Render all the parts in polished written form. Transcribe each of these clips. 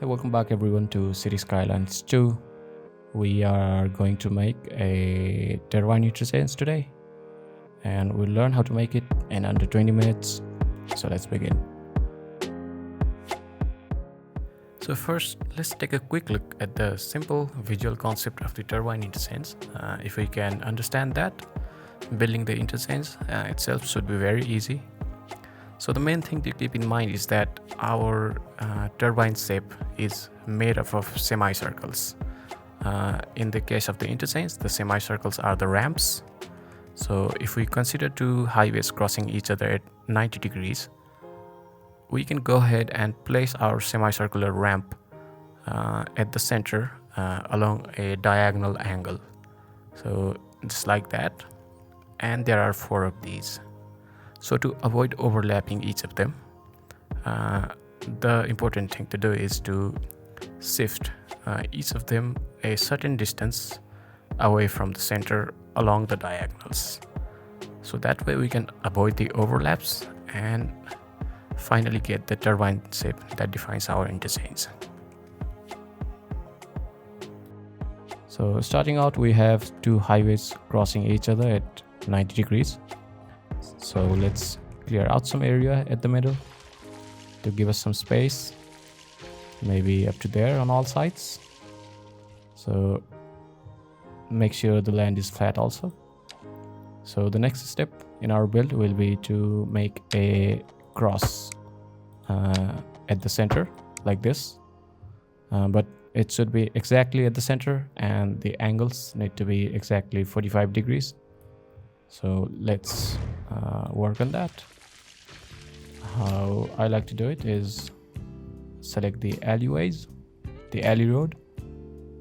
Hey, welcome back everyone to City Skylines 2. We are going to make a Turbine Interchange today, and we'll learn how to make it in under 20 minutes. So let's begin. So first, let's take a quick look at the simple visual concept of the Turbine Interchange. If we can understand that, building the interchange itself should be very easy. So the main thing to keep in mind is that our turbine shape is made up of semicircles. In the case of the interchange, the semicircles are the ramps. So if we consider two highways crossing each other at 90 degrees, we can go ahead and place our semicircular ramp at the center along a diagonal angle. So just like that. And there are 4 of these. So to avoid overlapping each of them, the important thing to do is to shift each of them a certain distance away from the center along the diagonals. So that way we can avoid the overlaps and finally get the turbine shape that defines our interchange. So starting out, we have 2 highways crossing each other at 90 degrees. So let's clear out some area at the middle to give us some space, maybe up to there on all sides. So make sure the land is flat also. So the next step in our build will be to make a cross at the center like this, but it should be exactly at the center and the angles need to be exactly 45 degrees. So let's work on that. How I like to do it is select the alleyways, the alley road,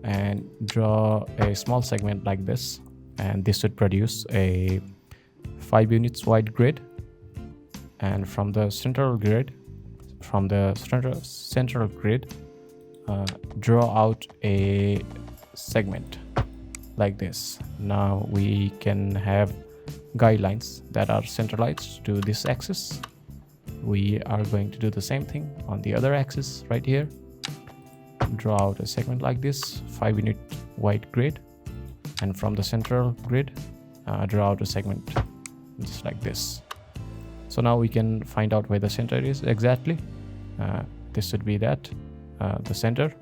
and draw a small segment like this, and this should produce a 5 units wide grid. And from the central grid, draw out a segment like this. Now we can have guidelines that are centralized to this axis. We are going to do the same thing on the other axis right here. Draw out a segment like this, 5 unit wide grid, and from the central grid draw out a segment just like this. So now we can find out where the center is exactly. This should be that, the center.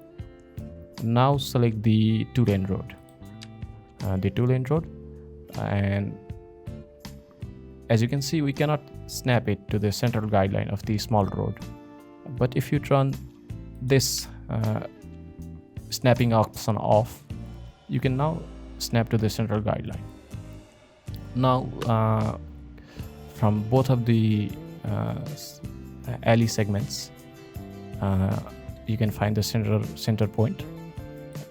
Now select the 2-lane road. And as you can see, we cannot snap it to the central guideline of the small road. But if you turn this snapping option off, you can now snap to the central guideline. Now from both of the alley segments, you can find the center point.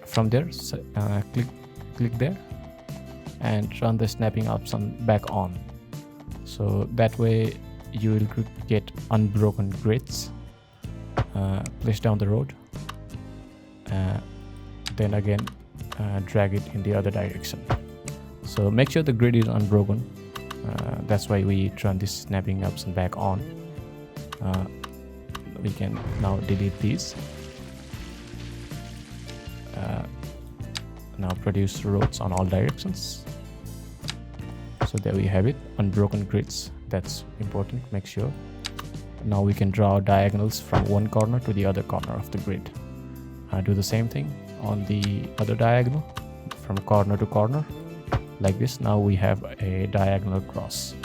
From there, click there and turn the snapping option back on. So that way you will get unbroken grids placed down the road. Then again drag it in the other direction. So make sure the grid is unbroken. That's why we turn this snapping option back on. We can now delete these. Now produce roads on all directions. So there we have it, unbroken grids. That's important, make sure. Now we can draw diagonals from one corner to the other corner of the grid. Do the same thing on the other diagonal from corner to corner like this. Now we have a diagonal cross.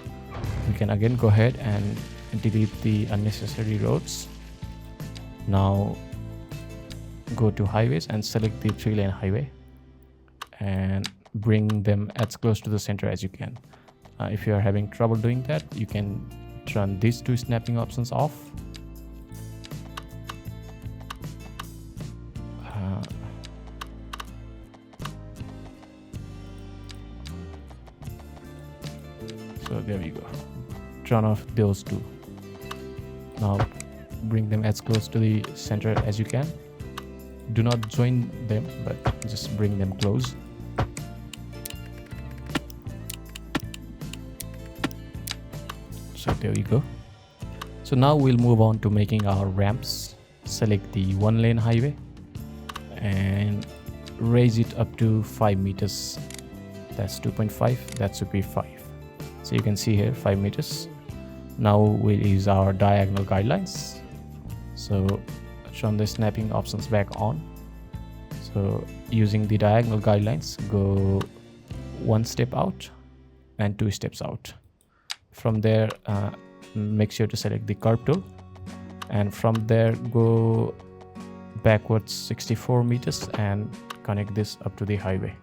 We can again go ahead and delete the unnecessary roads. Now go to highways and select the 3-lane highway and bring them as close to the center as you can. If you are having trouble doing that, you can turn these 2 snapping options off. So there we go. Turn off those 2. Now bring them as close to the center as you can. Do not join them, but just bring them close. So there we go. So now we'll move on to making our ramps select the 1-lane highway and raise it up to 5 meters. That's 2.5, that should be 5. So you can see here 5 meters. Now we'll use our diagonal guidelines. So turn the snapping options back on. So using the diagonal guidelines, go 1 step out and 2 steps out. From there, make sure to select the curve tool, and from there go backwards 64 meters and connect this up to the highway.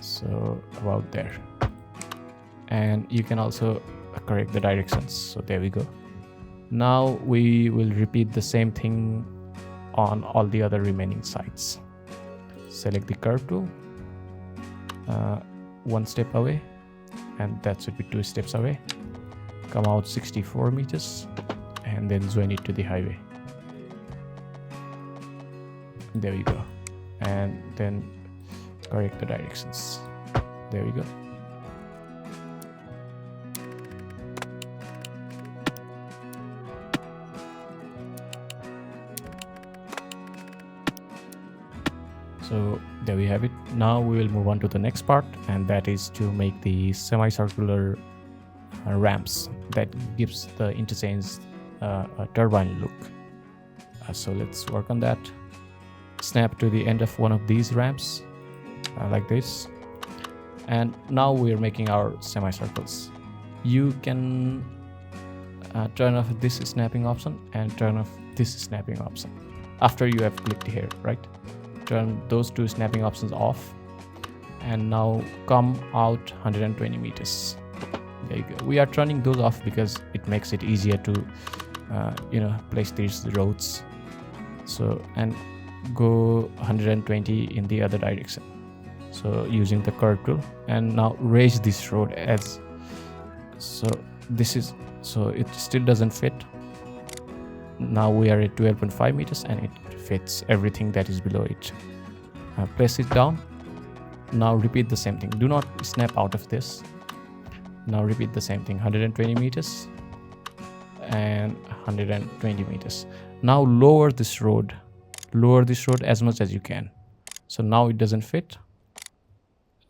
So about there, and you can also correct the directions. So there we go. Now we will repeat the same thing on all the other remaining sides. Select the curve tool, 1 step away, and that should be 2 steps away. Come out 64 meters and then join it to the highway. There we go. And then correct the directions. There we go. So there we have it. Now we will move on to the next part, and that is to make the semicircular ramps that gives the interchange a turbine look. So let's work on that. Snap to the end of one of these ramps like this, and now we are making our semicircles. You can turn off this snapping option and turn off this snapping option after you have clicked here, right? Turn those 2 snapping options off, and now come out 120 meters. There you go. We are turning those off because it makes it easier to place these roads. So, and go 120 in the other direction, so using the curve tool, and now raise this road as so. This is so it still doesn't fit. Now we are at 12.5 meters and it fits everything that is below it. Press it down. Now repeat the same thing. Do not snap out of this. Now repeat the same thing, 120 meters and 120 meters. Now lower this road as much as you can. So now it doesn't fit.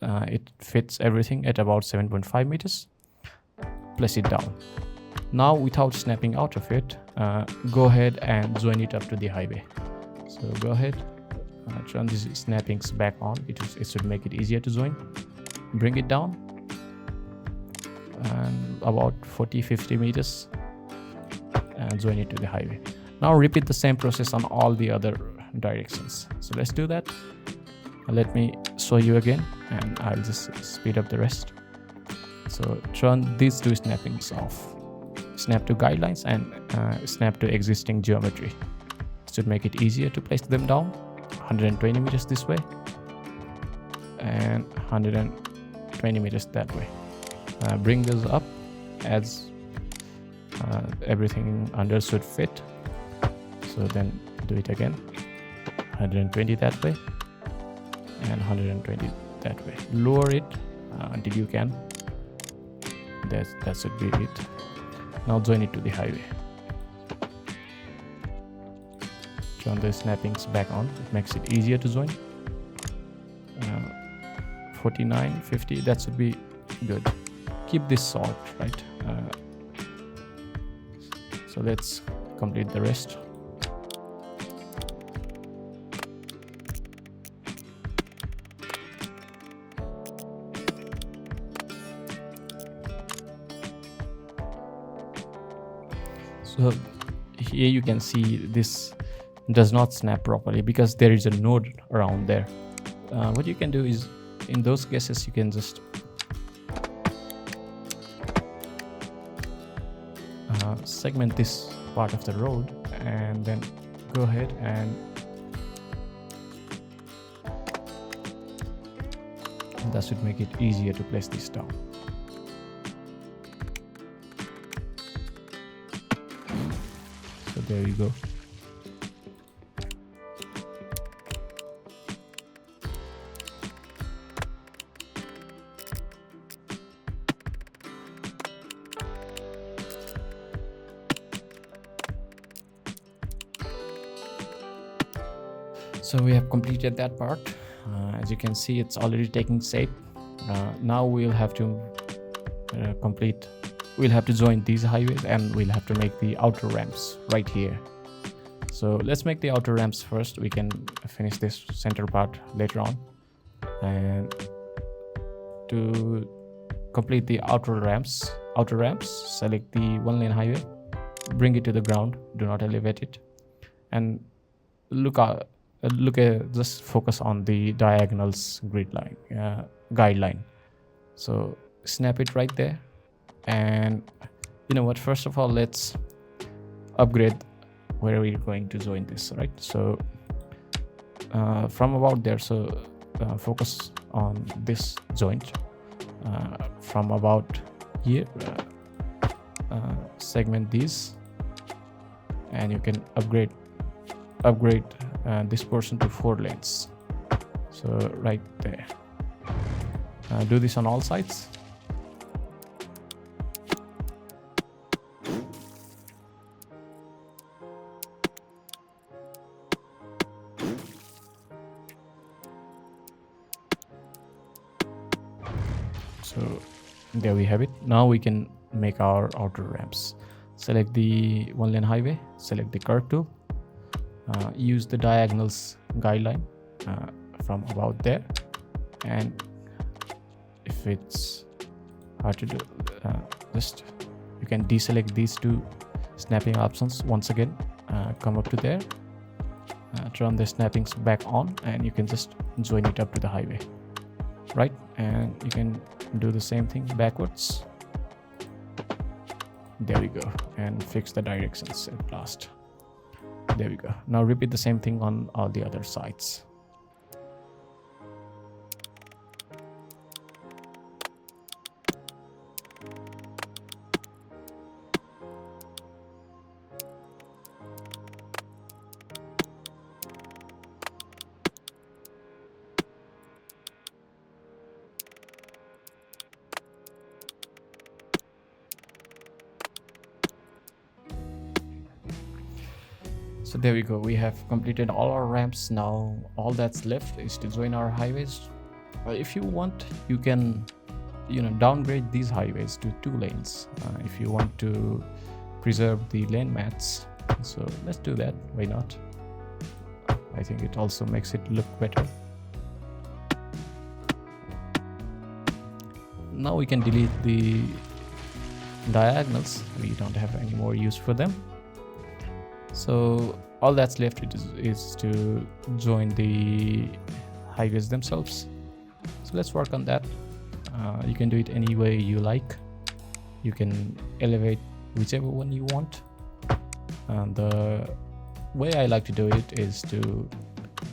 It fits everything at about 7.5 meters. Place it down. Now without snapping out of it, go ahead and join it up to the highway. So go ahead, turn these snappings back on. It should make it easier to join. Bring it down and about 40-50 meters and join it to the highway. Now repeat the same process on all the other directions. So let's do that. Let me show you again, and I'll just speed up the rest. So turn these 2 snappings off. Snap to guidelines and snap to existing geometry. Should make it easier to place them down. 120 meters this way and 120 meters that way. Bring those up as everything under should fit. So then do it again, 120 that way and 120 that way. Lower it until you can. That should be it. Now join it to the highway. Turn the snappings back on. It makes it easier to join. 49, 50, that should be good. Keep this short, right? So let's complete the rest. So here you can see this does not snap properly because there is a node around there. What you can do is, in those cases, you can just segment this part of the road and then go ahead and that should make it easier to place this down. So there you go. So we have completed that part. As you can see, it's already taking shape. Now we'll have to we'll have to join these highways, and we'll have to make the outer ramps right here. So let's make the outer ramps first. We can finish this center part later on. And to complete the outer ramps, select the one lane highway, bring it to the ground, do not elevate it, and just focus on the diagonals guideline. So snap it right there. And you know what, first of all, let's upgrade where we're going to join this, right? So from about there, so focus on this joint. From about here, segment these, and you can upgrade this portion to 4 lanes. So right there. Do this on all sides. So there we have it. Now we can make our outer ramps. Select the one lane highway, select the curve tool, use the diagonals guideline from about there, and if it's hard to do, just you can deselect these two snapping options once again, come up to there, turn the snappings back on, and you can just join it up to the highway, right? And you can do the same thing backwards. There we go, and fix the directions at last. There we go. Now repeat the same thing on all the other sides. So there we go, we have completed all our ramps. Now all that's left is to join our highways. If you want, you can downgrade these highways to 2 lanes if you want to preserve the lane mats. So let's do that, why not? I think it also makes it look better. Now we can delete the diagonals, we don't have any more use for them. So all that's left is to join the highways themselves. So let's work on that. You can do it any way you like. You can elevate whichever one you want. And the way I like to do it is to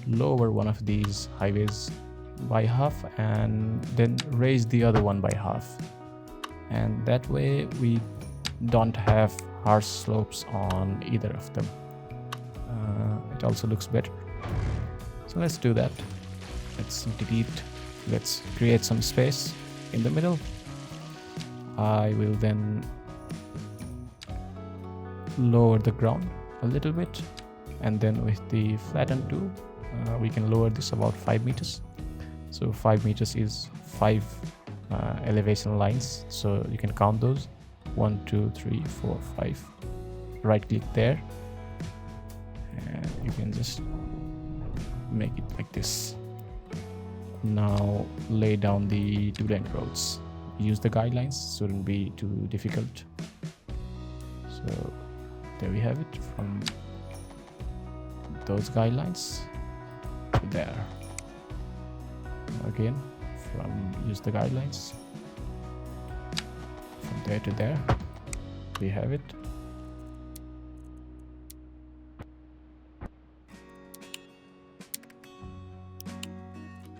lower one of these highways by half and then raise the other one by half. And that way we don't have harsh slopes on either of them. It also looks better. So let's do that. Let's create some space in the middle. I will then lower the ground a little bit, and then with the flatten tool we can lower this about 5 meters. So 5 meters is 5 elevation lines, so you can count those: 1, 2, 3, 4, 5. Right click there, and you can just make it like this. Now lay down the 2-lane roads. Use the guidelines, shouldn't be too difficult. So there we have it, from those guidelines to there. Again, use the guidelines from there to there. We have it.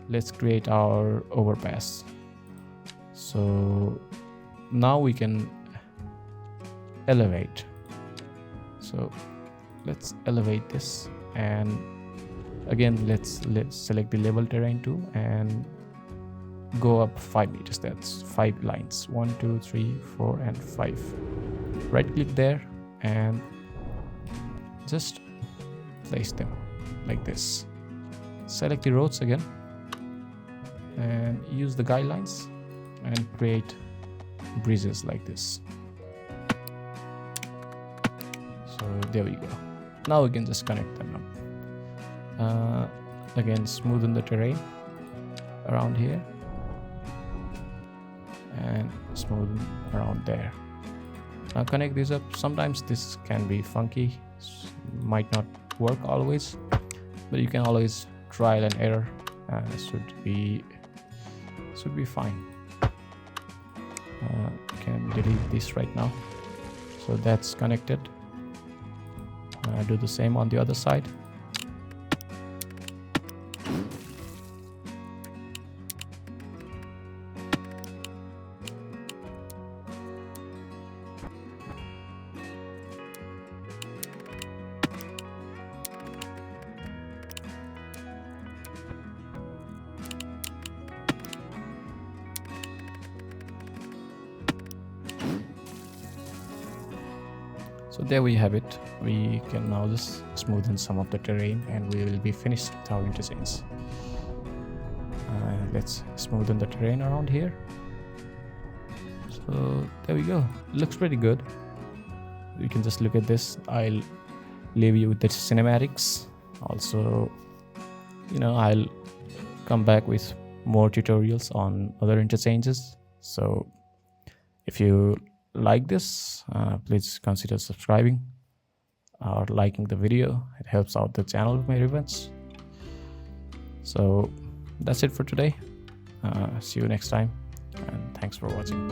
Let's create our overpass. So now we can elevate. So let's elevate this, and again let's select the level terrain tool and go up 5 meters. That's 5 lines: 1, 2, 3, 4, and 5. Right click there and just place them like this. select the roads again and use the guidelines and create bridges like this. So there we go. Now we can just connect them up. Again, smoothen the terrain around here and smoothen around there. Now connect these up. Sometimes this can be funky, might not work always, but you can always trial and error. Should be fine. Can delete this right now. So that's connected. Do the same on the other side. So there we have it. We can now just smoothen some of the terrain and we will be finished with our interchange. Let's smoothen the terrain around here. So there we go. It looks pretty good. You can just look at this. I'll leave you with the cinematics. Also, I'll come back with more tutorials on other interchanges. So if you like this, please consider subscribing or liking the video. It helps out the channel very much. So that's it for today. See you next time, and thanks for watching.